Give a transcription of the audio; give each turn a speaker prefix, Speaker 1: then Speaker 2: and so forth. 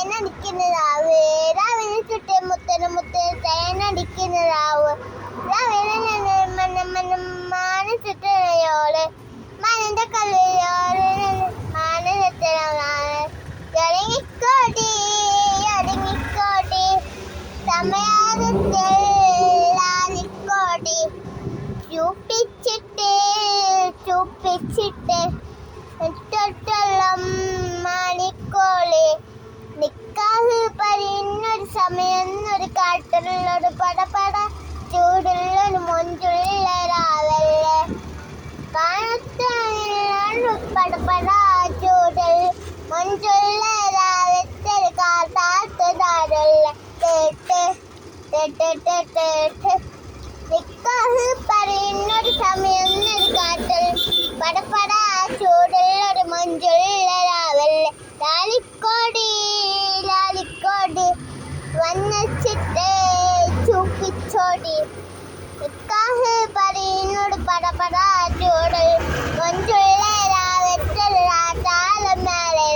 Speaker 1: തേനടിക്കുന്നതാവ് രാവിലെ ചുറ്റേ മുത്തന് മുത്തന് തേനടിക്കുന്നതാവ് രാവിലെ മാന ചുറ്റയോള് മാനന്റെ കല്ലിയോള് മാനത്തോടി അടങ്ങിക്കോടി സമയാദിക്കോടി ചൂപ്പിച്ചിട്ട് തൊട്ടോളം മാണിക്കോളി നിക്കാഹ് പറയുന്നൊരു സമയം ഒരു കാട്ടിലുള്ളൊരു പടപട ചൂടുള്ളൊരു മൊഞ്ചുള്ള രാവല്ലേ കാണത്തൊരു പടപട ചൂടിൽ മൊഞ്ചുള്ള രാവത്തെ കാത്താത്തതാരുള്ള നിക്കാഹ് പറയുന്നൊരു സമയം ഒരു കാട്ടിൽ പടപട ചൂടുള്ളൊരു മൊഞ്ചുള്ള രാവല്ലേ ലാലിക്കോടി വന്നിച്ചിട്ട് ചൂപ്പിച്ചോടി നിക്കാഹ് പറയുന്നൊരു പടപട ചൂടിൽ മൊഞ്ചുള്ള രാവത്തെ താളം മേലെ